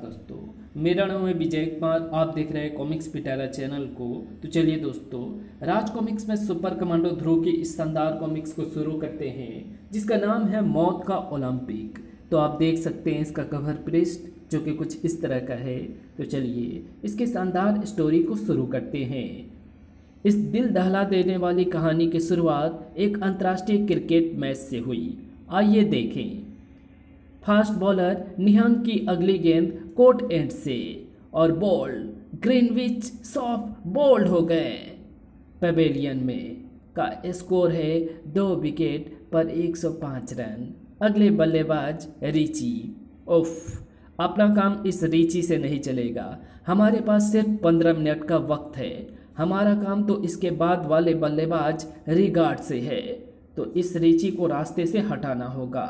दोस्तों, मेरा नाम है विजय कुमार। आप देख रहे हैं कॉमिक्स पिटारा चैनल को। तो चलिए दोस्तों, राज कॉमिक्स में सुपर कमांडो ध्रुव की इस शानदार कॉमिक्स को शुरू करते हैं, जिसका नाम है मौत का ओलंपिक। तो आप देख सकते हैं इसका कवर पृष्ठ जो कि कुछ इस तरह का है। तो चलिए इसके शानदार स्टोरी को शुरू करते हैं। इस दिल दहला देने वाली कहानी की शुरुआत एक अंतर्राष्ट्रीय क्रिकेट मैच से हुई। आइए देखें। फास्ट बॉलर निहंग की अगली गेंद कोर्ट एंड से और बोल्ड ग्रीनविच सॉफ्ट बोल्ड हो गए। पवेलियन में का स्कोर है 2 विकेट पर 105 रन। अगले बल्लेबाज रिची। उफ, अपना काम इस रिची से नहीं चलेगा। हमारे पास सिर्फ 15 मिनट का वक्त है। हमारा काम तो इसके बाद वाले बल्लेबाज रिगार्ड से है, तो इस रिची को रास्ते से हटाना होगा।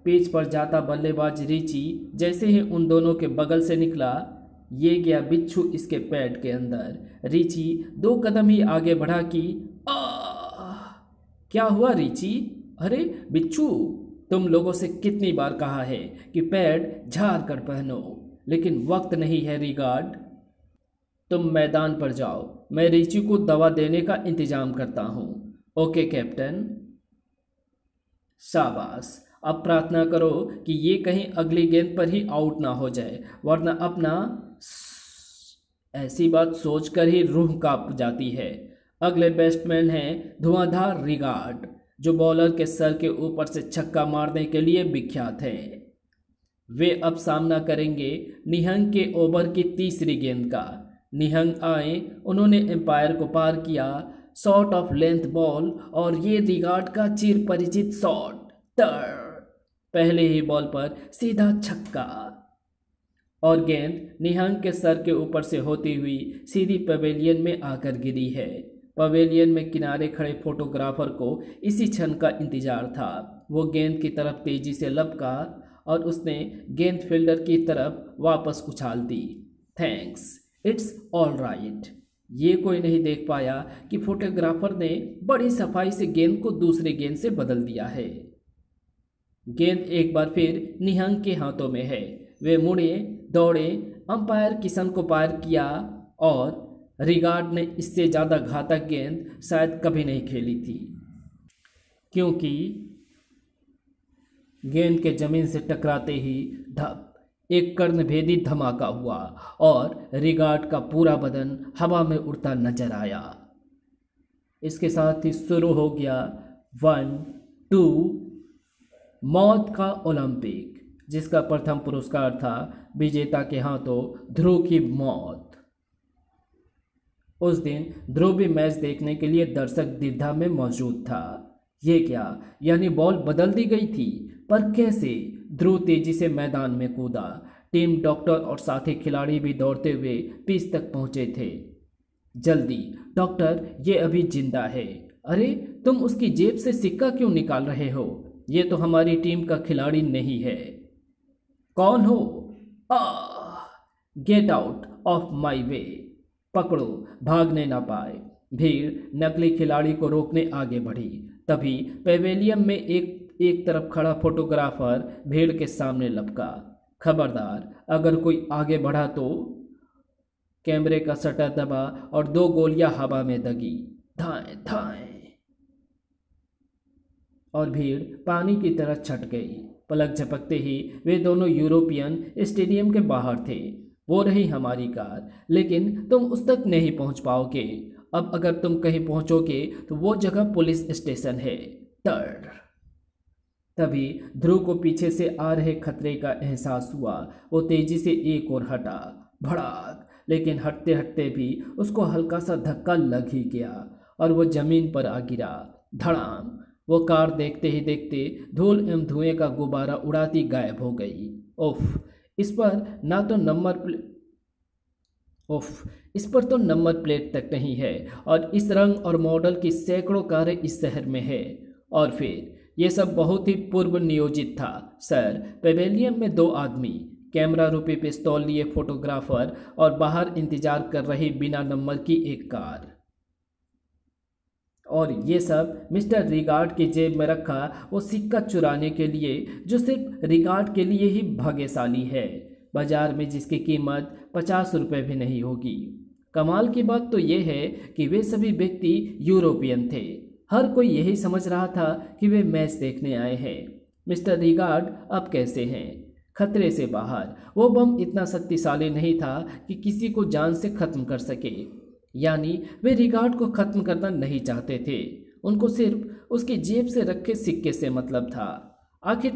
पिच पर जाता बल्लेबाज रिची जैसे ही उन दोनों के बगल से निकला, ये गया बिच्छू इसके पैड के अंदर। रिची 2 कदम ही आगे बढ़ा कि क्या हुआ रिची? अरे बिच्छू, तुम लोगों से कितनी बार कहा है कि पैड झाड़ कर पहनो, लेकिन वक्त नहीं है रिगार्ड। तुम मैदान पर जाओ, मैं रिची को दवा देने का इंतजाम करता हूँ। Okay captain. शाबाश, अब प्रार्थना करो कि ये कहीं अगली गेंद पर ही आउट ना हो जाए, वरना अपना ऐसी बात सोचकर ही रूह कांप जाती है। अगले बैट्समैन हैं धुआंधार रिगार्ड, जो बॉलर के सर के ऊपर से छक्का मारने के लिए विख्यात हैं। वे अब सामना करेंगे निहंग के ओवर की तीसरी गेंद का। निहंग आए, उन्होंने एम्पायर को पार किया। शॉट ऑफ लेंथ बॉल और ये रिगार्ड का चिर परिचित शॉट पहले ही बॉल पर सीधा छक्का, और गेंद निहंग के सर के ऊपर से होती हुई सीधी पवेलियन में आकर गिरी है। पवेलियन में किनारे खड़े फोटोग्राफर को इसी क्षण का इंतजार था। वो गेंद की तरफ तेजी से लपका और उसने गेंद फील्डर की तरफ वापस उछाल दी। Thanks, it's all right. ये कोई नहीं देख पाया कि फोटोग्राफर ने बड़ी सफाई से गेंद को दूसरे गेंद से बदल दिया है। गेंद एक बार फिर निहंग के हाथों में है। वे मुड़े, दौड़े, अंपायर किशन को पार किया, और रिगार्ड ने इससे ज़्यादा घातक गेंद शायद कभी नहीं खेली थी, क्योंकि गेंद के जमीन से टकराते ही धप एक कर्णभेदी धमाका हुआ और रिगार्ड का पूरा बदन हवा में उड़ता नजर आया। इसके साथ ही शुरू हो गया 1, 2 मौत का ओलंपिक, जिसका प्रथम पुरस्कार था विजेता के हाथों ध्रुव की मौत। उस दिन ध्रुव भी मैच देखने के लिए दर्शक दीर्घा में मौजूद था। ये क्या, यानी बॉल बदल दी गई थी? पर कैसे? ध्रुव तेजी से मैदान में कूदा। टीम डॉक्टर और साथी खिलाड़ी भी दौड़ते हुए पिच तक पहुंचे थे। जल्दी डॉक्टर, ये अभी जिंदा है। अरे, तुम उसकी जेब से सिक्का क्यों निकाल रहे हो? ये तो हमारी टीम का खिलाड़ी नहीं है। कौन हो? गेट आउट ऑफ माई वे। पकड़ो, भागने ना पाए। भीड़ नकली खिलाड़ी को रोकने आगे बढ़ी। तभी पेवेलियन में एक तरफ खड़ा फोटोग्राफर भीड़ के सामने लपका। खबरदार, अगर कोई आगे बढ़ा तो। कैमरे का शटर दबा और 2 गोलियां हवा में दगी। धाएं धाएं, और भीड़ पानी की तरह छट गई। पलक झपकते ही वे दोनों यूरोपियन स्टेडियम के बाहर थे। वो रही हमारी कार, लेकिन तुम उस तक नहीं पहुंच पाओगे। अब अगर तुम कहीं पहुंचोगे तो वो जगह पुलिस स्टेशन है। तभी ध्रुव को पीछे से आ रहे खतरे का एहसास हुआ। वो तेजी से एक ओर हटा, भड़ाक, लेकिन हटते हटते भी उसको हल्का सा धक्का लग ही गया और वो जमीन पर आ गिरा। धड़ाम, वो कार देखते ही देखते धूल एवं धुएं का गुब्बारा उड़ाती गायब हो गई। उफ, इस पर तो नंबर प्लेट तक नहीं है, और इस रंग और मॉडल की सैकड़ों कारें इस शहर में है। और फिर ये सब बहुत ही पूर्व नियोजित था सर। पेवेलियन में 2 आदमी, कैमरा रूपी पिस्तौल लिए फोटोग्राफर और बाहर इंतजार कर रही बिना नंबर की एक कार। और ये सब मिस्टर रिगार्ड की जेब में रखा वो सिक्का चुराने के लिए, जो सिर्फ रिगार्ड के लिए ही भाग्यशाली है। बाजार में जिसकी कीमत 50 रुपये भी नहीं होगी। कमाल की बात तो ये है कि वे सभी व्यक्ति यूरोपियन थे। हर कोई यही समझ रहा था कि वे मैच देखने आए हैं। मिस्टर रिगार्ड अब कैसे हैं? खतरे से बाहर। वो बम इतना शक्तिशाली नहीं था कि किसी को जान से खत्म कर सके। यानी वे रिगार्ड को खत्म करना नहीं चाहते थे। उनको सिर्फ उसकी जेब से रखे सिक्के से मतलब था। आखिर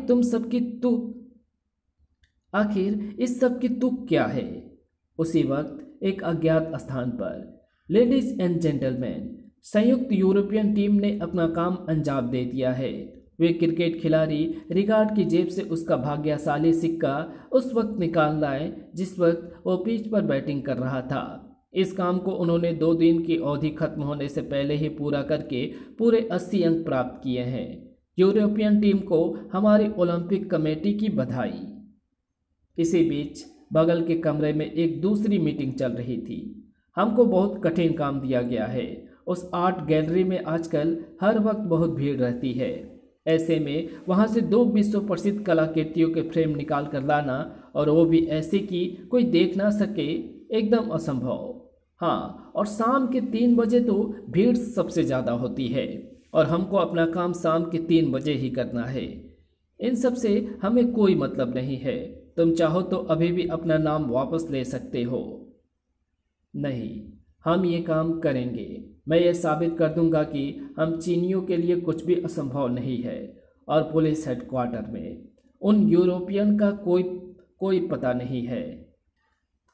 इस सब की तुक क्या है? उसी वक्त एक अज्ञात स्थान पर, लेडीज एंड जेंटलमैन, संयुक्त यूरोपियन टीम ने अपना काम अंजाम दे दिया है। वे क्रिकेट खिलाड़ी रिगार्ड की जेब से उसका भाग्यशाली सिक्का उस वक्त निकाल लाए जिस वक्त वो पिच पर बैटिंग कर रहा था। इस काम को उन्होंने 2 दिन की अवधि खत्म होने से पहले ही पूरा करके पूरे 80 अंक प्राप्त किए हैं। यूरोपियन टीम को हमारी ओलंपिक कमेटी की बधाई। इसी बीच बगल के कमरे में एक दूसरी मीटिंग चल रही थी। हमको बहुत कठिन काम दिया गया है। उस आर्ट गैलरी में आजकल हर वक्त बहुत भीड़ रहती है। ऐसे में वहाँ से 2 विश्व प्रसिद्ध कलाकृतियों के फ्रेम निकाल कर लाना, और वो भी ऐसे कि कोई देख ना सके, एकदम असंभव। हाँ, और शाम के 3 बजे तो भीड़ सबसे ज़्यादा होती है, और हमको अपना काम शाम के 3 बजे ही करना है। इन सब से हमें कोई मतलब नहीं है। तुम चाहो तो अभी भी अपना नाम वापस ले सकते हो। नहीं, हम ये काम करेंगे। मैं ये साबित कर दूंगा कि हम चीनियों के लिए कुछ भी असंभव नहीं है। और पुलिस हेडक्वार्टर में उन यूरोपियन का कोई पता नहीं है।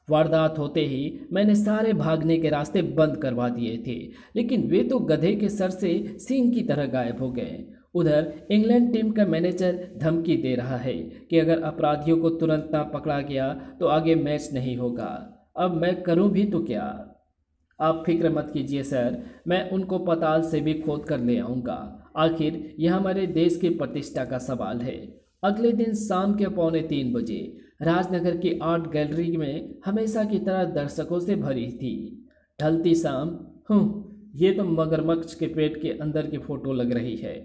वारदात होते ही मैंने सारे भागने के रास्ते बंद करवा दिए थे, लेकिन वे तो गधे के सर से सींग की तरह गायब हो गए। उधर इंग्लैंड टीम का मैनेजर धमकी दे रहा है कि अगर अपराधियों को तुरंत ना पकड़ा गया तो आगे मैच नहीं होगा। अब मैं करूं भी तो क्या? आप फिक्र मत कीजिए सर, मैं उनको पाताल से भी खोद कर ले आऊँगा। आखिर यह हमारे देश की प्रतिष्ठा का सवाल है। अगले दिन शाम के 2:45 बजे राजनगर की आर्ट गैलरी में हमेशा की तरह दर्शकों से भरी थी। ढलती शाम। ये तो मगरमच्छ के पेट के अंदर की फोटो लग रही है।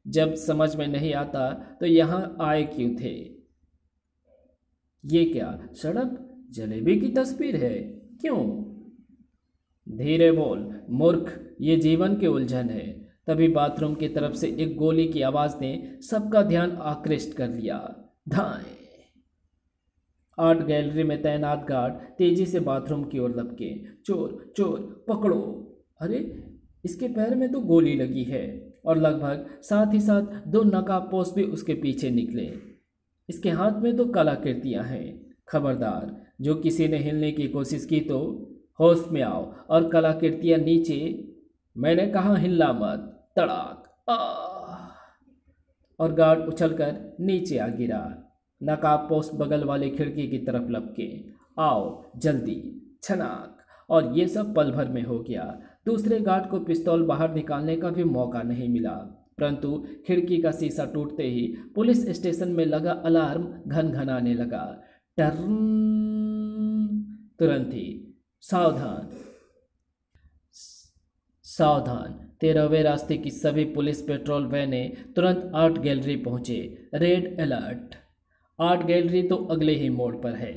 जब समझ में नहीं आता तो यहाँ आए क्यों थे? ये क्या सड़क जलेबी की तस्वीर है? क्यों? धीरे बोल मूर्ख, ये जीवन की उलझन है। तभी बाथरूम की तरफ से एक गोली की आवाज ने सबका ध्यान आकृष्ट कर लिया। धाएं। आर्ट गैलरी में तैनात गार्ड तेजी से बाथरूम की ओर लपके। चोर चोर पकड़ो। अरे, इसके पैर में तो गोली लगी है। और लगभग साथ ही साथ 2 नकाबपोश भी उसके पीछे निकले। इसके हाथ में तो कलाकृतियां हैं। खबरदार, जो किसी ने हिलने की कोशिश की तो होश में आओ और कलाकृतियां नीचे। मैंने कहा हिलना मत। तड़ाक। और गार्ड उछलकर नीचे आ गिरा। नकाबपोश बगल वाले खिड़की की तरफ लपके। आओ जल्दी। छनाक। और ये सब पल भर में हो गया। दूसरे गार्ड को पिस्तौल बाहर निकालने का भी मौका नहीं मिला, परंतु खिड़की का शीशा टूटते ही पुलिस स्टेशन में लगा अलार्म घनघनाने लगा। टर्न। तुरंत ही सावधान सावधान। 13वें रास्ते की सभी पुलिस पेट्रोल वैने तुरंत आर्ट गैलरी पहुंचे। Red alert. आर्ट गैलरी तो अगले ही मोड़ पर है।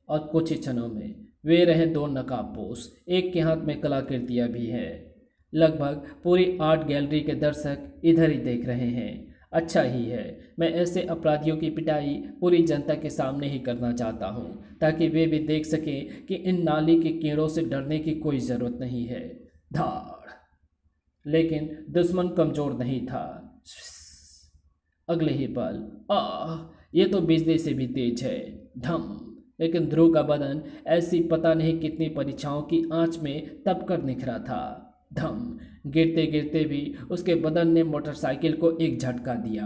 और कुछ ही क्षणों में वे रहे 2 नकाबपोश। एक के हाथ में कलाकृतियां भी है। लगभग पूरी आर्ट गैलरी के दर्शक इधर ही देख रहे हैं। अच्छा ही है, मैं ऐसे अपराधियों की पिटाई पूरी जनता के सामने ही करना चाहता हूँ, ताकि वे भी देख सकें कि इन नाली के कीड़ों से डरने की कोई ज़रूरत नहीं है। धाड़। लेकिन दुश्मन कमज़ोर नहीं था। अगले ही पल ये तो बिजली से भी तेज है। धम। लेकिन ध्रुव का बदन ऐसी पता नहीं कितनी परीक्षाओं की आंच में तप कर निखरा था। धम। गिरते गिरते भी उसके बदन ने मोटरसाइकिल को एक झटका दिया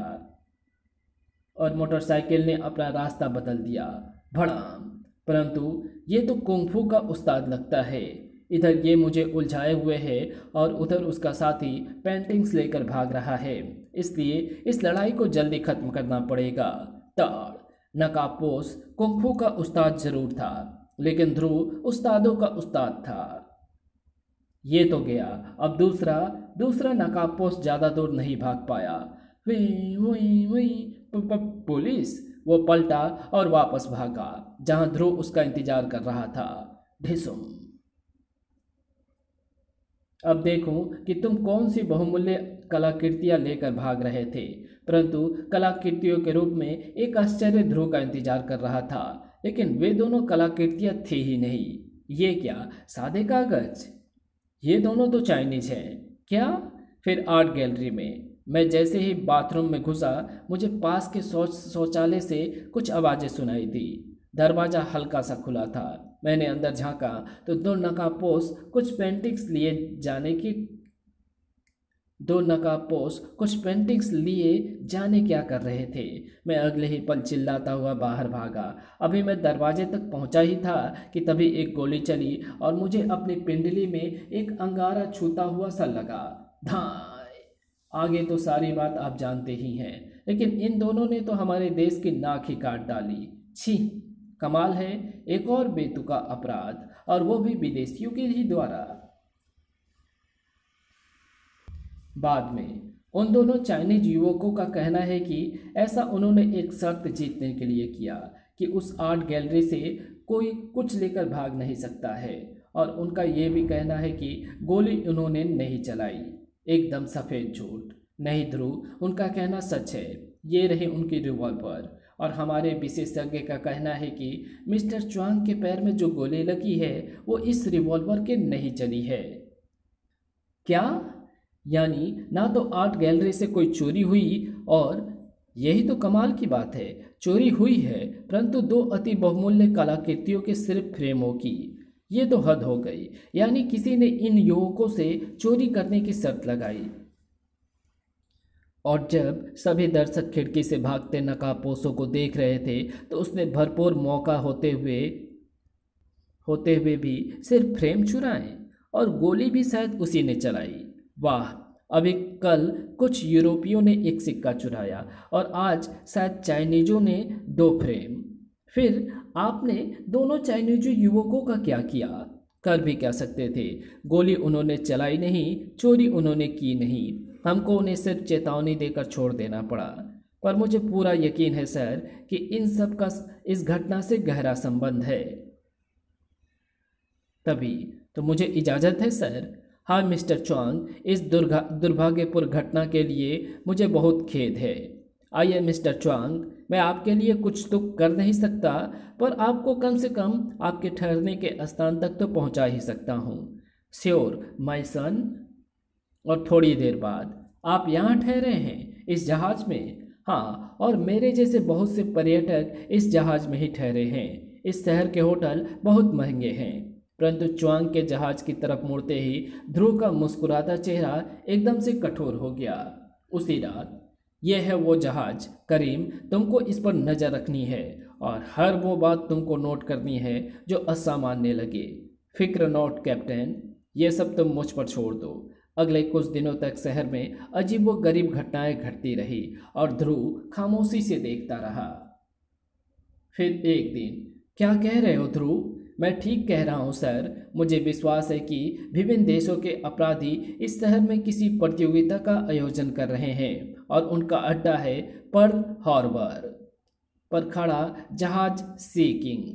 और मोटरसाइकिल ने अपना रास्ता बदल दिया। भड़ाम। परंतु ये तो कुंग-फू का उस्ताद लगता है। इधर ये मुझे उलझाए हुए है और उधर उसका साथी पेंटिंग्स लेकर भाग रहा है। इसलिए इस लड़ाई को जल्दी खत्म करना पड़ेगा। ताड़। नकाबपोश कुंग-फू का उस्ताद जरूर था, लेकिन ध्रुव उस्तादों का उस्ताद था। ये तो गया। अब दूसरा नकाबपोश ज़्यादा दूर नहीं भाग पाया। पुलिस। वो पलटा और वापस भागा जहां ध्रुव उसका इंतजार कर रहा था। ढिसुम। अब देखूं कि तुम कौन सी बहुमूल्य कलाकृतियां लेकर भाग रहे थे। परंतु कलाकृतियों के रूप में एक आश्चर्य ध्रुव का इंतजार कर रहा था, लेकिन वे दोनों कलाकृतियां थी ही नहीं। ये क्या सादे कागज? ये दोनों तो चाइनीज हैं। क्या? फिर आर्ट गैलरी में। मैं जैसे ही बाथरूम में घुसा मुझे पास के शौचालय से कुछ आवाज़ें सुनाई दी। दरवाज़ा हल्का सा खुला था। मैंने अंदर झांका तो दो नकाबपोश कुछ पेंटिंग्स लिए जाने क्या कर रहे थे। मैं अगले ही पल चिल्लाता हुआ बाहर भागा। अभी मैं दरवाजे तक पहुंचा ही था कि तभी एक गोली चली और मुझे अपनी पिंडली में एक अंगारा छूता हुआ सा लगा। धाय। आगे तो सारी बात आप जानते ही हैं, लेकिन इन दोनों ने तो हमारे देश की नाक ही काट डाली। छी, कमाल है, एक और बेतुका अपराध, और वो भी विदेशियों के ही द्वारा। बाद में उन दोनों चाइनीज युवकों का कहना है कि ऐसा उन्होंने एक शर्त जीतने के लिए किया कि उस आर्ट गैलरी से कोई कुछ लेकर भाग नहीं सकता है, और उनका ये भी कहना है कि गोली उन्होंने नहीं चलाई। एकदम सफ़ेद झूठ। नहीं ध्रुव, उनका कहना सच है। ये रही उनकी रिवॉल्वर, और हमारे विशेषज्ञ का कहना है कि मिस्टर च्वांग के पैर में जो गोली लगी है वो इस रिवॉल्वर के नहीं चली है। क्या? यानी ना तो आर्ट गैलरी से कोई चोरी हुई, और यही तो कमाल की बात है, चोरी हुई है परंतु दो अति बहुमूल्य कलाकृतियों के सिर्फ फ्रेमों की। ये तो हद हो गई। यानी किसी ने इन युवकों से चोरी करने की शर्त लगाई। और जब सभी दर्शक खिड़की से भागते नकाबपोशों को देख रहे थे तो उसने भरपूर मौका होते हुए भी सिर्फ फ्रेम चुराए, और गोली भी शायद उसी ने चलाई। वाह! अभी कल कुछ यूरोपियों ने एक सिक्का चुराया और आज शायद चाइनीजों ने 2 फ्रेम। फिर आपने दोनों चाइनीज युवकों का क्या किया? कर भी क्या सकते थे? गोली उन्होंने चलाई नहीं, चोरी उन्होंने की नहीं। हमको उन्हें सिर्फ चेतावनी देकर छोड़ देना पड़ा। पर मुझे पूरा यकीन है सर कि इन सब का इस घटना से गहरा संबंध है। तभी तो मुझे इजाज़त है सर। हाँ मिस्टर च्वांग, इस दुर्भाग्यपूर्ण घटना के लिए मुझे बहुत खेद है। आइए मिस्टर च्वांग, मैं आपके लिए कुछ तो कर नहीं सकता, पर आपको कम से कम आपके ठहरने के स्थान तक तो पहुंचा ही सकता हूँ। Sure my son. और थोड़ी देर बाद आप यहाँ ठहरे हैं इस जहाज़ में? हाँ, और मेरे जैसे बहुत से पर्यटक इस जहाज़ में ही ठहरे हैं। इस शहर के होटल बहुत महंगे हैं। परंतु च्वांग के जहाज़ की तरफ मुड़ते ही ध्रुव का मुस्कुराता चेहरा एकदम से कठोर हो गया। उसी रात, यह है वो जहाज़ करीम, तुमको इस पर नज़र रखनी है और हर वो बात तुमको नोट करनी है जो असामान्य लगे। फिक्र नोट कैप्टन, ये सब तुम मुझ पर छोड़ दो। अगले कुछ दिनों तक शहर में अजीब व गरीब घटनाएं घटती रही और ध्रुव खामोशी से देखता रहा। फिर एक दिन, क्या कह रहे हो ध्रुव? मैं ठीक कह रहा हूँ सर। मुझे विश्वास है कि विभिन्न देशों के अपराधी इस शहर में किसी प्रतियोगिता का आयोजन कर रहे हैं और उनका अड्डा है पर्ल हार्बर पर खड़ा जहाज सी किंग।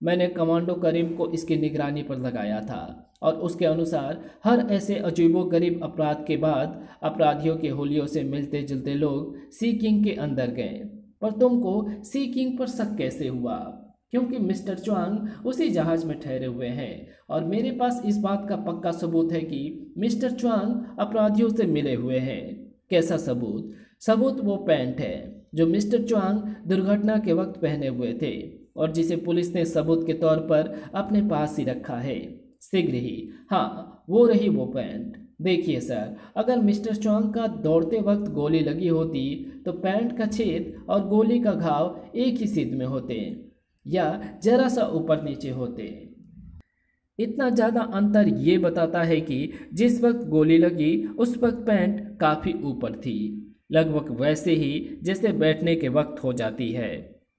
मैंने कमांडो करीम को इसकी निगरानी पर लगाया था और उसके अनुसार हर ऐसे अजीबोगरीब अपराध के बाद अपराधियों के हुलियों से मिलते जुलते लोग सी किंग के अंदर गए। पर तुमको सी किंग पर शक कैसे हुआ? क्योंकि मिस्टर च्वांग उसी जहाज में ठहरे हुए हैं और मेरे पास इस बात का पक्का सबूत है कि मिस्टर च्वांग अपराधियों से मिले हुए हैं। कैसा सबूत? सबूत वो पैंट है जो मिस्टर च्वांग दुर्घटना के वक्त पहने हुए थे और जिसे पुलिस ने सबूत के तौर पर अपने पास ही रखा है। शीघ्र ही, हाँ, वो रही वो पैंट। देखिए सर, अगर मिस्टर च्वांग का दौड़ते वक्त गोली लगी होती तो पैंट का छेद और गोली का घाव एक ही सीध में होते या जरा सा ऊपर नीचे होते। इतना ज़्यादा अंतर ये बताता है कि जिस वक्त गोली लगी उस वक्त पैंट काफ़ी ऊपर थी, लगभग वैसे ही जैसे बैठने के वक्त हो जाती है।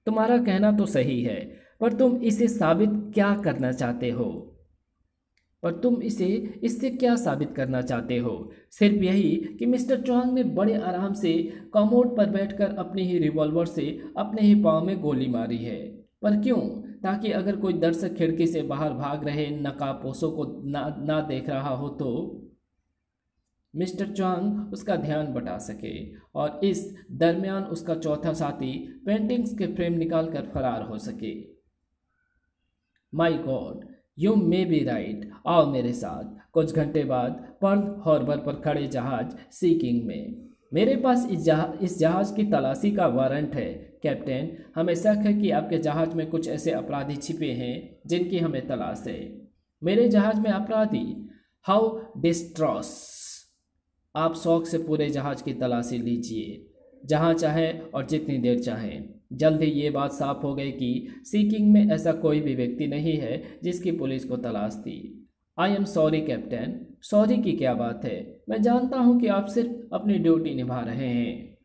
तुम्हारा कहना तो सही है, पर तुम इसे साबित क्या करना चाहते हो? पर तुम इससे क्या साबित करना चाहते हो? सिर्फ यही कि मिस्टर चुआंग ने बड़े आराम से कमोड पर बैठकर अपनी ही रिवॉल्वर से अपने ही पाँव में गोली मारी है। पर क्यों? ताकि अगर कोई दर्शक खिड़की से बाहर भाग रहे नकाबपोशों को ना देख रहा हो तो मिस्टर चुआंग उसका ध्यान बटा सके और इस दरमियान उसका चौथा साथी पेंटिंग्स के फ्रेम निकाल कर फरार हो सके। My God, you may be right. आओ मेरे साथ। कुछ घंटे बाद पर्ल हार्बर पर खड़े जहाज सीकिंग में। मेरे पास इस जहाज की तलाशी का वारंट है कैप्टन। हमें शक है कि आपके जहाज में कुछ ऐसे अपराधी छिपे हैं जिनकी हमें तलाश है। मेरे जहाज में अपराधी? हाउ डिस्ट्रॉस। आप शौक से पूरे जहाज की तलाशी लीजिए, जहाँ चाहें और जितनी देर चाहें। जल्द ही ये बात साफ हो गई कि सीकिंग में ऐसा कोई भी व्यक्ति नहीं है जिसकी पुलिस को तलाश थी। I am sorry captain. Sorry की क्या बात है? मैं जानता हूँ कि आप सिर्फ अपनी ड्यूटी निभा रहे हैं।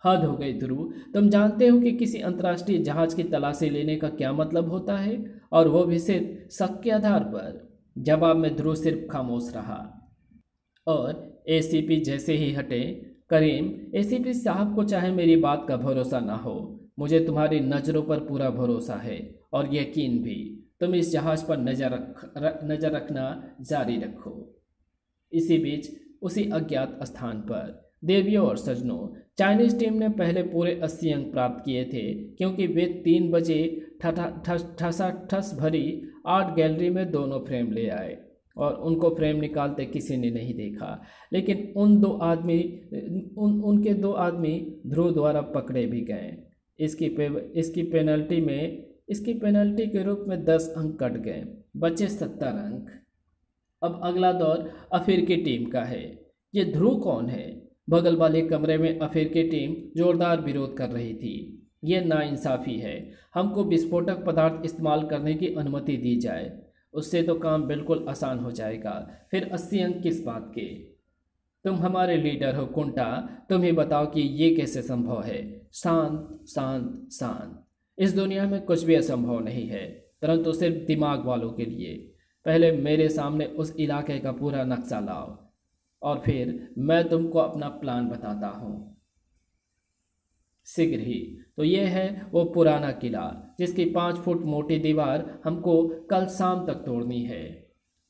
हद हो गई ध्रुव। तुम जानते हो कि किसी अंतर्राष्ट्रीय जहाज की तलाशी लेने का क्या मतलब होता है, और वो भी सिर्फ शक के आधार पर। जवाब में ध्रुव सिर्फ खामोश रहा और एसीपी जैसे ही हटे। करीम, एसीपी साहब को चाहे मेरी बात का भरोसा ना हो, मुझे तुम्हारी नज़रों पर पूरा भरोसा है और यकीन भी। तुम इस जहाज़ पर नज़र रखना जारी रखो। इसी बीच उसी अज्ञात स्थान पर देवियों और सजनों, चाइनीज टीम ने पहले पूरे 80 अंक प्राप्त किए थे क्योंकि वे 3 बजे ठस भरी आर्ट गैलरी में दोनों फ्रेम ले आए और उनको फ्रेम निकालते किसी ने नहीं देखा। लेकिन उनके दो आदमी ध्रुव द्वारा पकड़े भी गए। इसकी पेनल्टी के रूप में 10 अंक कट गए, बचे 70 अंक। अब अगला दौर अफीर की टीम का है। ये ध्रुव कौन है? बगल वाले कमरे में अफीर की टीम जोरदार विरोध कर रही थी। ये नाइंसाफ़ी है। हमको विस्फोटक पदार्थ इस्तेमाल करने की अनुमति दी जाए, उससे तो काम बिल्कुल आसान हो जाएगा। फिर 80 अंक किस बात के? तुम हमारे लीडर हो कुंटा, तुम ही बताओ कि ये कैसे संभव है। शांत शांत शांत। इस दुनिया में कुछ भी असंभव नहीं है, परंतु सिर्फ दिमाग वालों के लिए। पहले मेरे सामने उस इलाके का पूरा नक्शा लाओ और फिर मैं तुमको अपना प्लान बताता हूँ शीघ्र ही। तो ये है वो पुराना किला जिसकी 5 फुट मोटी दीवार हमको कल शाम तक तोड़नी है।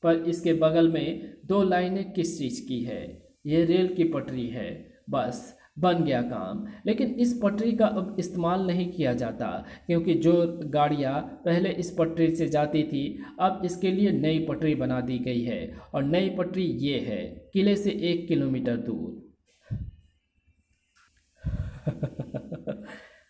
पर इसके बगल में 2 लाइनें किस चीज़ की है? ये रेल की पटरी है। बस बन गया काम। लेकिन इस पटरी का अब इस्तेमाल नहीं किया जाता क्योंकि जो गाड़ियाँ पहले इस पटरी से जाती थी अब इसके लिए नई पटरी बना दी गई है और नई पटरी ये है, किले से 1 किलोमीटर दूर।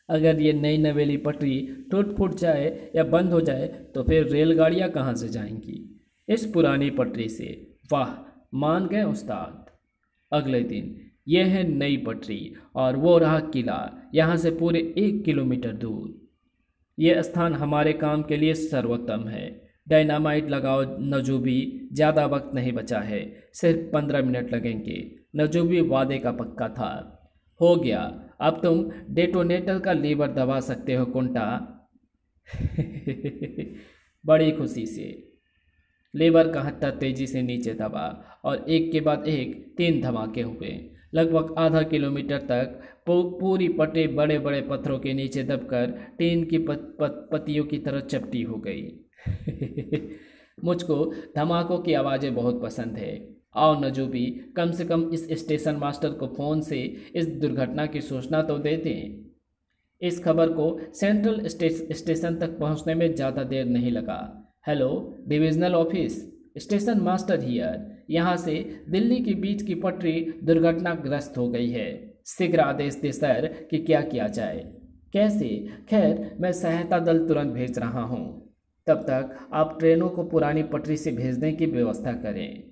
अगर ये नई नवेली पटरी टूट फूट जाए या बंद हो जाए तो फिर रेलगाड़ियाँ कहाँ से जाएंगी? इस पुरानी पटरी से। वाह, मान गए उस्ताद। अगले दिन यह है नई पटरी और वो रहा किला, यहाँ से पूरे 1 किलोमीटर दूर। यह स्थान हमारे काम के लिए सर्वोत्तम है। डायनामाइट लगाओ नजूबी, ज़्यादा वक्त नहीं बचा है, सिर्फ 15 मिनट लगेंगे। नजूबी वादे का पक्का था। हो गया, अब तुम डेटोनेटर का लीवर दबा सकते हो कुंटा। बड़ी खुशी से लीवर का हत्था तेजी से नीचे दबा और एक के बाद एक 3 धमाके हुए। लगभग आधा किलोमीटर तक पूरी पटरी बड़े बड़े पत्थरों के नीचे दबकर टीन की पत्तियों की तरह चपटी हो गई। मुझको धमाकों की आवाज़ें बहुत पसंद है। आओ नजूबी, कम से कम इस स्टेशन मास्टर को फ़ोन से इस दुर्घटना की सूचना तो देते हैं। इस खबर को सेंट्रल स्टेशन तक पहुंचने में ज़्यादा देर नहीं लगा। Hello divisional office, station master here. यहाँ से दिल्ली के बीच की पटरी दुर्घटनाग्रस्त हो गई है। शीघ्र आदेश दे सर कि क्या किया जाए। कैसे? खैर, मैं सहायता दल तुरंत भेज रहा हूँ। तब तक आप ट्रेनों को पुरानी पटरी से भेजने की व्यवस्था करें।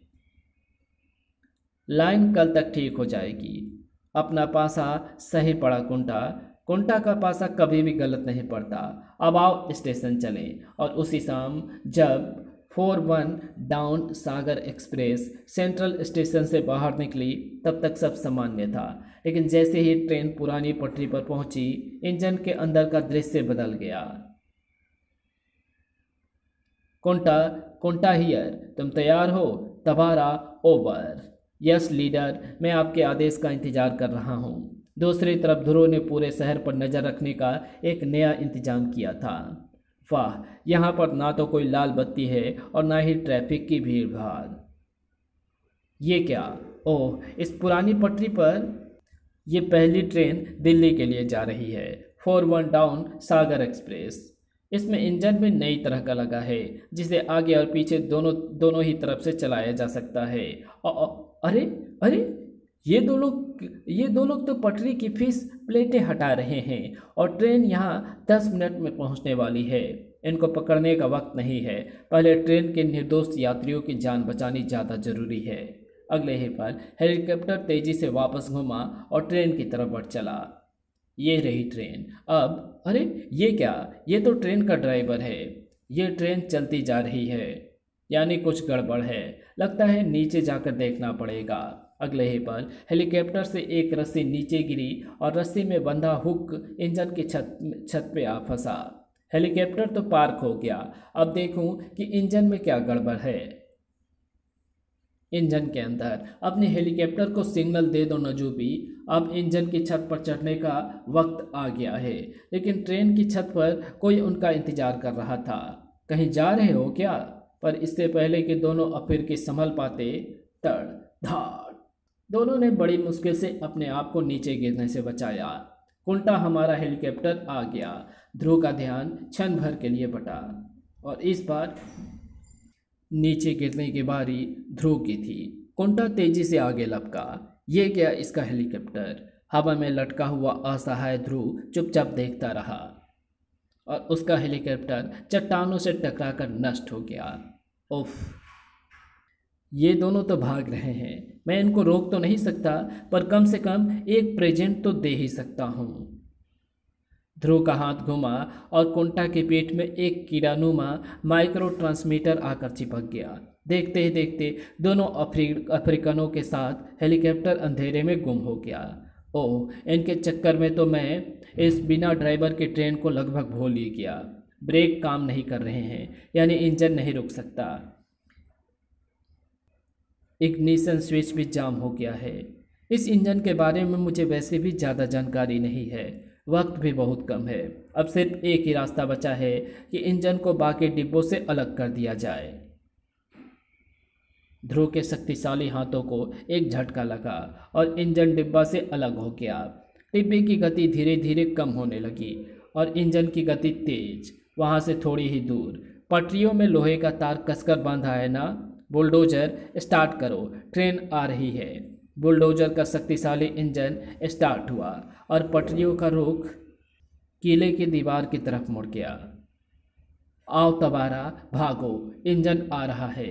लाइन कल तक ठीक हो जाएगी। अपना पासा सही पड़ा कुंटा। कुंटा का पासा कभी भी गलत नहीं पड़ता। अब आओ स्टेशन चलें। और उसी शाम जब 41 डाउन सागर एक्सप्रेस सेंट्रल स्टेशन से बाहर निकली तब तक सब सामान्य था, लेकिन जैसे ही ट्रेन पुरानी पटरी पर पहुंची इंजन के अंदर का दृश्य बदल गया। कुंटा हियर, तुम तैयार हो? तबारा ओवर। यस लीडर, मैं आपके आदेश का इंतजार कर रहा हूँ। दूसरी तरफ ध्रुव ने पूरे शहर पर नज़र रखने का एक नया इंतजाम किया था। वाह, यहाँ पर ना तो कोई लाल बत्ती है और ना ही ट्रैफिक की भीड़ भाड़। ये क्या? ओह, इस पुरानी पटरी पर ये पहली ट्रेन दिल्ली के लिए जा रही है। 41 डाउन सागर एक्सप्रेस। इसमें इंजन भी नई तरह का लगा है, जिसे आगे और पीछे दोनों दोनों ही तरफ से चलाया जा सकता है। अरे अरे, ये दो लोग तो पटरी की फिश प्लेटें हटा रहे हैं और ट्रेन यहाँ 10 मिनट में पहुँचने वाली है। इनको पकड़ने का वक्त नहीं है, पहले ट्रेन के निर्दोष यात्रियों की जान बचानी ज़्यादा जरूरी है। अगले ही पल हेलीकॉप्टर तेजी से वापस घूमा और ट्रेन की तरफ बढ़ चला। ये रही ट्रेन। अब अरे, ये क्या? ये तो ट्रेन का ड्राइवर है। ये ट्रेन चलती जा रही है, यानी कुछ गड़बड़ है। लगता है नीचे जाकर देखना पड़ेगा। अगले ही पल हेलीकॉप्टर से एक रस्सी नीचे गिरी और रस्सी में बंधा हुक इंजन की छत पे आ फंसा। हेलीकॉप्टर तो पार्क हो गया। अब देखूं कि इंजन में क्या गड़बड़ है। इंजन के अंदर अपने हेलीकॉप्टर को सिग्नल दे दो नजूबी। अब इंजन की छत पर चढ़ने का वक्त आ गया है, लेकिन ट्रेन की छत पर कोई उनका इंतजार कर रहा था। कहीं जा रहे हो क्या? पर इससे पहले कि दोनों अफिर संभल पाते, तड़ धाड़ दोनों ने बड़ी मुश्किल से अपने आप को नीचे गिरने से बचाया। कुंटा हमारा हेलीकॉप्टर आ गया। ध्रुव का ध्यान क्षण भर के लिए बटा और इस बार नीचे गिरने की बारी ध्रुव की थी। कुंटा तेजी से आगे लपका। ये क्या? इसका हेलीकॉप्टर हवा में लटका हुआ असहाय ध्रुव चुपचाप देखता रहा और उसका हेलीकॉप्टर चट्टानों से टकराकर नष्ट हो गया। उफ, ये दोनों तो भाग रहे हैं। मैं इनको रोक तो नहीं सकता, पर कम से कम एक प्रेजेंट तो दे ही सकता हूँ। ध्रुव का हाथ घुमा और कुंटा के पेट में एक कीड़ानुमा माइक्रो ट्रांसमीटर आकर चिपक गया। देखते ही देखते दोनों अफ्रीकनों के साथ हेलीकॉप्टर अंधेरे में गुम हो गया। ओह, इनके चक्कर में तो मैं इस बिना ड्राइवर की ट्रेन को लगभग भूल ही गया। ब्रेक काम नहीं कर रहे हैं, यानी इंजन नहीं रुक सकता। इग्निशन स्विच भी जाम हो गया है। इस इंजन के बारे में मुझे वैसे भी ज़्यादा जानकारी नहीं है, वक्त भी बहुत कम है। अब सिर्फ एक ही रास्ता बचा है कि इंजन को बाकी डिब्बों से अलग कर दिया जाए। ध्रुव के शक्तिशाली हाथों को एक झटका लगा और इंजन डिब्बा से अलग हो गया। डिब्बे की गति धीरे धीरे कम होने लगी और इंजन की गति तेज। वहाँ से थोड़ी ही दूर पटरियों में लोहे का तार कसकर बांधा है ना? बुलडोजर स्टार्ट करो, ट्रेन आ रही है। बुलडोजर का शक्तिशाली इंजन स्टार्ट हुआ और पटरियों का रुख किले की दीवार की तरफ मुड़ गया। आओ तबारा, भागो, इंजन आ रहा है।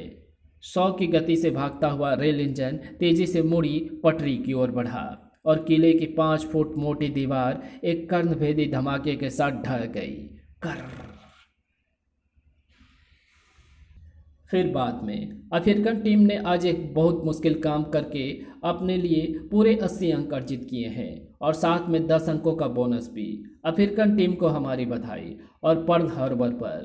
100 की गति से भागता हुआ रेल इंजन तेजी से मुड़ी पटरी की ओर बढ़ा और किले की 5 फुट मोटी दीवार एक कर्णभेदी धमाके के साथ ढह गई। कर फिर बाद में अफ्रीकन टीम ने आज एक बहुत मुश्किल काम करके अपने लिए पूरे 80 अंक अर्जित किए हैं और साथ में 10 अंकों का बोनस भी। अफ्रीकन टीम को हमारी बधाई। और पर्ल हार्बर पर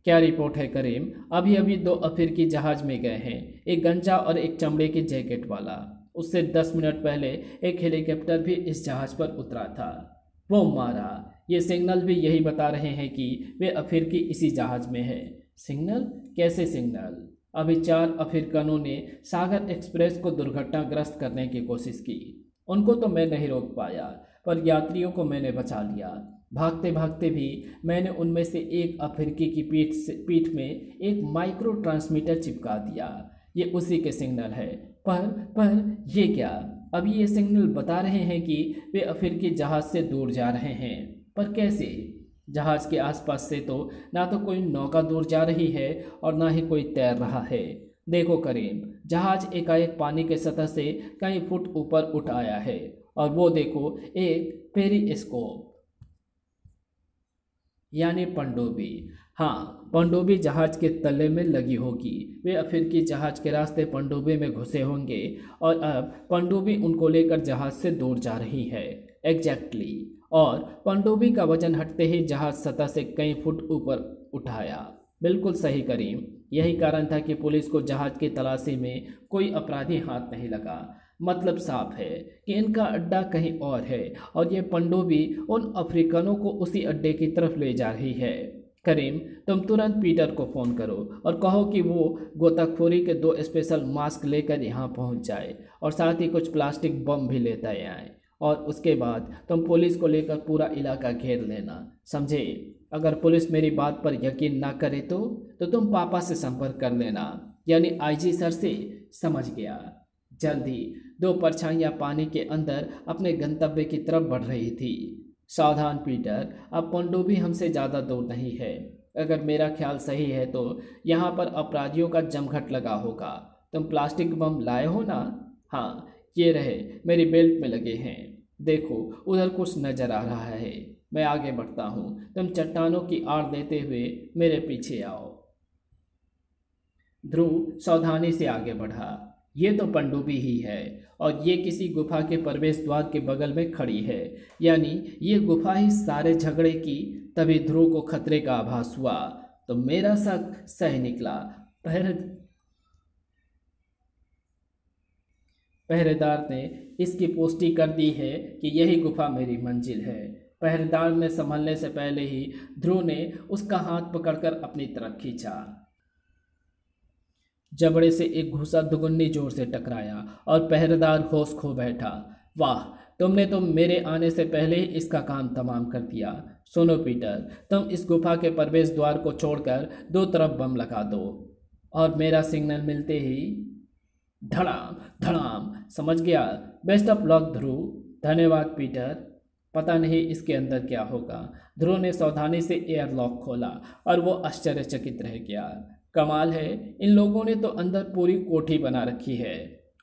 क्या रिपोर्ट है करीम? अभी अभी 2 अफ्रीकी जहाज में गए हैं, एक गंजा और एक चमड़े की जैकेट वाला। उससे 10 मिनट पहले एक हेलीकॉप्टर भी इस जहाज पर उतरा था। वो मारा। ये सिग्नल भी यही बता रहे हैं कि वे अफ्रीकी इसी जहाज में है। सिग्नल? कैसे सिग्नल? अभी 4 अफ्रीकनों ने सागर एक्सप्रेस को दुर्घटनाग्रस्त करने की कोशिश की। उनको तो मैं नहीं रोक पाया, पर यात्रियों को मैंने बचा लिया। भागते भागते भी मैंने उनमें से एक अफ्रीकी की पीठ में एक माइक्रो ट्रांसमीटर चिपका दिया। ये उसी के सिग्नल है। पर ये क्या? अभी ये सिग्नल बता रहे हैं कि वे अफ्रीकी जहाज से दूर जा रहे हैं, पर कैसे? जहाज के आसपास से तो ना तो कोई नौका दूर जा रही है और ना ही कोई तैर रहा है। देखो करीम, जहाज एकाएक पानी के सतह से कई फुट ऊपर उठ आया है और वो देखो, एक पेरिस्कोप यानी पनडुब्बी। हाँ, पनडुब्बी जहाज के तले में लगी होगी। वे अफ्रीकी जहाज के रास्ते पनडुब्बी में घुसे होंगे और अब पनडुब्बी उनको लेकर जहाज से दूर जा रही है। एग्जैक्टली। और पनडुब्बी का वजन हटते ही जहाज सतह से कई फुट ऊपर उठाया। बिल्कुल सही करीम, यही कारण था कि पुलिस को जहाज की तलाशी में कोई अपराधी हाथ नहीं लगा। मतलब साफ है कि इनका अड्डा कहीं और है और ये पनडुब्बी उन अफ्रीकनों को उसी अड्डे की तरफ ले जा रही है। करीम, तुम तुरंत पीटर को फ़ोन करो और कहो कि वो गोताखोरी के 2 स्पेशल मास्क लेकर यहाँ पहुँच जाए और साथ ही कुछ प्लास्टिक बम भी लेता आए। और उसके बाद तुम पुलिस को लेकर पूरा इलाका घेर लेना, समझे? अगर पुलिस मेरी बात पर यकीन ना करे तो तुम पापा से संपर्क कर लेना, यानी आईजी सर से। समझ गया। जल्दी 2 परछाइयाँ पानी के अंदर अपने गंतव्य की तरफ बढ़ रही थी। सावधान पीटर, अब पनडुब्बी हमसे ज़्यादा दूर नहीं है। अगर मेरा ख्याल सही है तो यहाँ पर अपराधियों का जमघट लगा होगा। तुम प्लास्टिक बम लाए हो ना? हाँ, ये रहे, मेरी बेल्ट में लगे हैं। देखो, उधर कुछ नज़र आ रहा है। मैं आगे बढ़ता हूँ, तुम चट्टानों की आड़ लेते हुए मेरे पीछे आओ। ध्रुव सावधानी से आगे बढ़ा। ये तो पनडुब्बी ही है और ये किसी गुफा के प्रवेश द्वार के बगल में खड़ी है, यानी ये गुफा ही सारे झगड़े की। तभी ध्रुव को खतरे का आभास हुआ तो मेरा शक सही निकला। पहरेदार ने इसकी पुष्टि कर दी है कि यही गुफा मेरी मंजिल है। पहरेदार ने संभलने से पहले ही ध्रुव ने उसका हाथ पकड़कर अपनी तरफ खींचा। जबड़े से एक घूसा दुगुनी जोर से टकराया और पहरेदार होश खो बैठा। वाह, तुमने तो मेरे आने से पहले ही इसका काम तमाम कर दिया। सुनो पीटर, तुम इस गुफा के प्रवेश द्वार को छोड़कर 2 तरफ बम लगा दो और मेरा सिग्नल मिलते ही धड़ाम धड़ाम। समझ गया? बेस्ट ऑफ लक ध्रुव। धन्यवाद पीटर। पता नहीं इसके अंदर क्या होगा। ध्रुव ने सावधानी से एयरलॉक खोला और वो आश्चर्यचकित रह गया। कमाल है, इन लोगों ने तो अंदर पूरी कोठी बना रखी है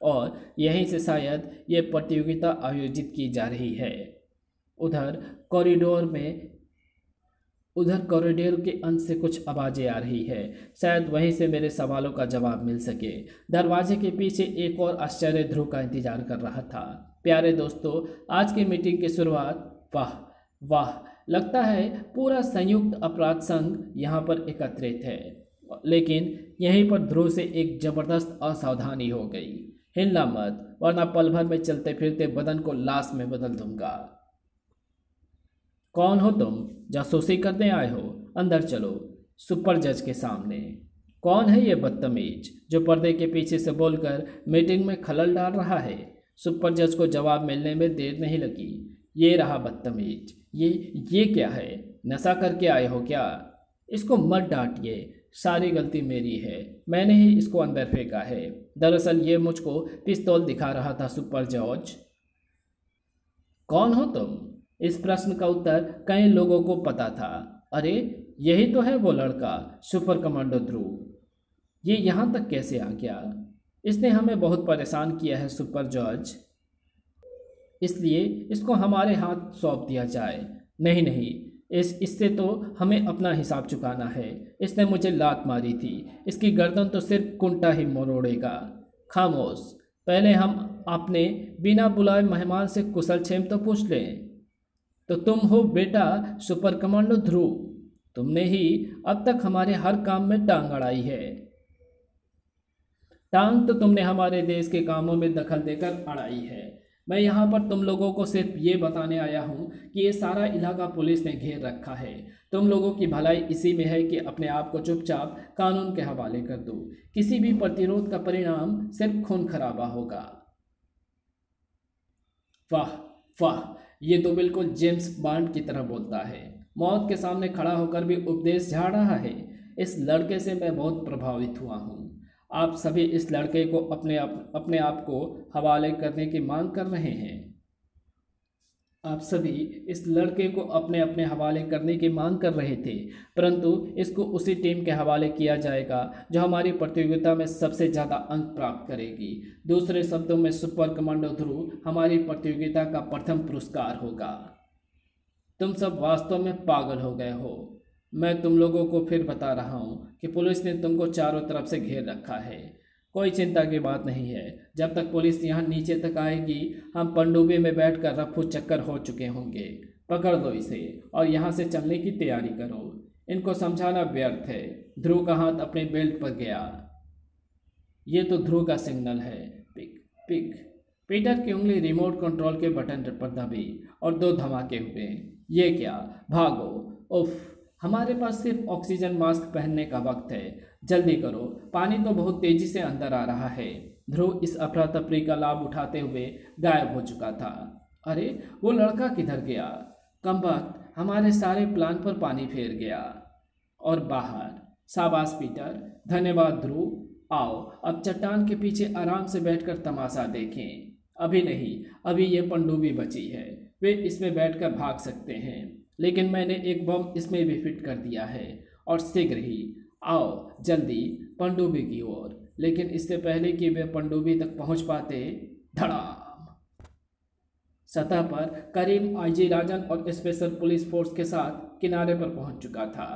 और यहीं से शायद ये प्रतियोगिता आयोजित की जा रही है। उधर कॉरिडोर के अंत से कुछ आवाज़ें आ रही है। शायद वहीं से मेरे सवालों का जवाब मिल सके। दरवाजे के पीछे एक और आश्चर्य ध्रुव का इंतजार कर रहा था। प्यारे दोस्तों, आज की मीटिंग की शुरुआत, वाह वाह, लगता है पूरा संयुक्त अपराध संघ यहाँ पर एकत्रित है। लेकिन यहीं पर ध्रुव से एक जबरदस्त असावधानी हो गई। हिलना मत, वरना पल भर में चलते फिरते बदन को लाश में बदल दूंगा। कौन हो तुम? जासूसी करने आए हो? अंदर चलो। सुपर जज के सामने। कौन है ये बदतमीज जो पर्दे के पीछे से बोलकर मीटिंग में खलल डाल रहा है? सुपर जज को जवाब मिलने में देर नहीं लगी। ये रहा बदतमीज। ये क्या है? नशा करके आए हो क्या? इसको मत डांटिए, सारी गलती मेरी है। मैंने ही इसको अंदर फेंका है। दरअसल ये मुझको पिस्तौल दिखा रहा था। सुपर जज, कौन हो तुम? इस प्रश्न का उत्तर कई लोगों को पता था। अरे, यही तो है वो लड़का, सुपर कमांडो ध्रुव। ये यहाँ तक कैसे आ गया? इसने हमें बहुत परेशान किया है सुपर जज, इसलिए इसको हमारे हाथ सौंप दिया जाए। नहीं नहीं, इससे तो हमें अपना हिसाब चुकाना है। इसने मुझे लात मारी थी, इसकी गर्दन तो सिर्फ कुंटा ही मरोड़ेगा। खामोश, पहले हम अपने बिना बुलाए मेहमान से कुशल क्षेम तो पूछ लें। तो तुम हो बेटा सुपर कमांडो ध्रुव। तुमने ही अब तक हमारे हर काम में टांग अड़ाई है। टांग तो तुमने हमारे देश के कामों में दखल देकर अड़ाई है। मैं यहाँ पर तुम लोगों को सिर्फ ये बताने आया हूँ कि ये सारा इलाका पुलिस ने घेर रखा है। तुम लोगों की भलाई इसी में है कि अपने आप को चुपचाप कानून के हवाले कर दो। किसी भी प्रतिरोध का परिणाम सिर्फ खून खराबा होगा। वाह वाह, ये तो बिल्कुल जेम्स बॉन्ड की तरह बोलता है। मौत के सामने खड़ा होकर भी उपदेश झाड़ रहा है। इस लड़के से मैं बहुत प्रभावित हुआ हूँ। आप सभी इस लड़के को अपने आप को हवाले करने की मांग कर रहे हैं। आप सभी इस लड़के को अपने हवाले करने की मांग कर रहे थे, परंतु इसको उसी टीम के हवाले किया जाएगा जो हमारी प्रतियोगिता में सबसे ज़्यादा अंक प्राप्त करेगी। दूसरे शब्दों में सुपर कमांडो ध्रुव हमारी प्रतियोगिता का प्रथम पुरस्कार होगा। तुम सब वास्तव में पागल हो गए हो। मैं तुम लोगों को फिर बता रहा हूँ कि पुलिस ने तुमको चारों तरफ से घेर रखा है। कोई चिंता की बात नहीं है। जब तक पुलिस यहाँ नीचे तक आएगी, हम पनडुब्बी में बैठकर रफू चक्कर हो चुके होंगे। पकड़ लो इसे और यहाँ से चलने की तैयारी करो। इनको समझाना व्यर्थ है। ध्रुव का हाथ अपने बेल्ट पर गया। ये तो ध्रुव का सिग्नल है। Pick pick. पीटर की उंगली रिमोट कंट्रोल के बटन पर दबी और 2 धमाके हुए। ये क्या? भागो। उफ, हमारे पास सिर्फ ऑक्सीजन मास्क पहनने का वक्त है। जल्दी करो, पानी तो बहुत तेजी से अंदर आ रहा है। ध्रुव इस अफरा तफरी का लाभ उठाते हुए गायब हो चुका था। अरे, वो लड़का किधर गया? कमबख्त, हमारे सारे प्लान पर पानी फेर गया। और बाहर। शाबाश पीटर, धन्यवाद ध्रुव। आओ अब चट्टान के पीछे आराम से बैठकर तमाशा देखें। अभी नहीं, अभी ये पनडुब्बी बची है। वे इसमें बैठकर भाग सकते हैं, लेकिन मैंने एक बम इसमें भी फिट कर दिया है। और शीघ्र ही। आओ जल्दी पनडुब्बी की ओर। लेकिन इससे पहले कि वे पनडुब्बी तक पहुंच पाते, धड़ाम। सतह पर करीम आईजी राजन और स्पेशल पुलिस फोर्स के साथ किनारे पर पहुंच चुका था।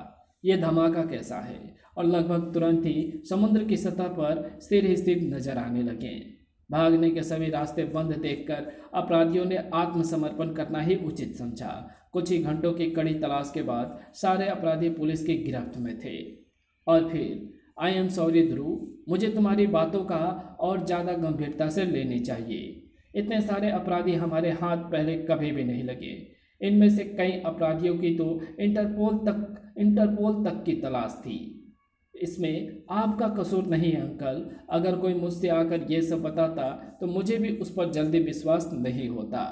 यह धमाका कैसा है? और लगभग तुरंत ही समुद्र की सतह पर सिर ही सिर नजर आने लगे। भागने के सभी रास्ते बंद देखकर अपराधियों ने आत्मसमर्पण करना ही उचित समझा। कुछ ही घंटों की कड़ी तलाश के बाद सारे अपराधी पुलिस की गिरफ्त में थे। और फिर आई एम सॉरी ध्रुव, मुझे तुम्हारी बातों का और ज़्यादा गंभीरता से लेनी चाहिए। इतने सारे अपराधी हमारे हाथ पहले कभी भी नहीं लगे। इनमें से कई अपराधियों की तो इंटरपोल तक की तलाश थी। इसमें आपका कसूर नहीं है अंकल। अगर कोई मुझसे आकर यह सब बताता तो मुझे भी उस पर जल्दी विश्वास नहीं होता।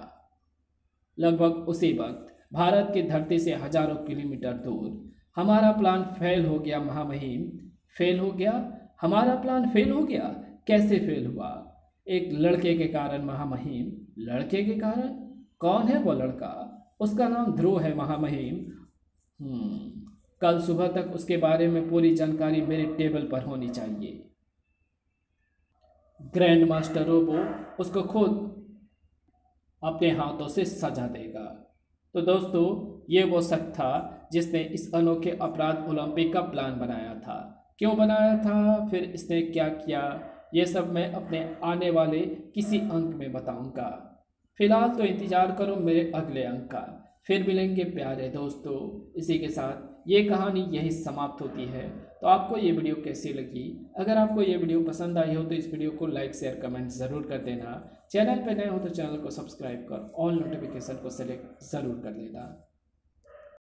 लगभग उसी वक्त भारत की धरती से हजारों किलोमीटर दूर हमारा प्लान फेल हो गया। महामहिम, फेल हो गया? हमारा प्लान फेल हो गया? कैसे फेल हुआ? एक लड़के के कारण महामहिम। लड़के के कारण? कौन है वो लड़का? उसका नाम ध्रुव है महामहिम। कल सुबह तक उसके बारे में पूरी जानकारी मेरे टेबल पर होनी चाहिए। ग्रैंड मास्टर रोबो उसको खुद अपने हाथों से सजा देगा। तो दोस्तों, ये वो शख्स था जिसने इस अनोखे अपराध ओलंपिक का प्लान बनाया था। क्यों बनाया था, फिर इसने क्या किया, ये सब मैं अपने आने वाले किसी अंक में बताऊंगा। फिलहाल तो इंतजार करो मेरे अगले अंक का। फिर मिलेंगे प्यारे दोस्तों। इसी के साथ ये कहानी यही समाप्त होती है। तो आपको ये वीडियो कैसी लगी? अगर आपको ये वीडियो पसंद आई हो तो इस वीडियो को लाइक शेयर कमेंट ज़रूर कर देना। चैनल पर नए हो तो चैनल को सब्सक्राइब कर ऑल नोटिफिकेशन को सेलेक्ट ज़रूर कर लेना।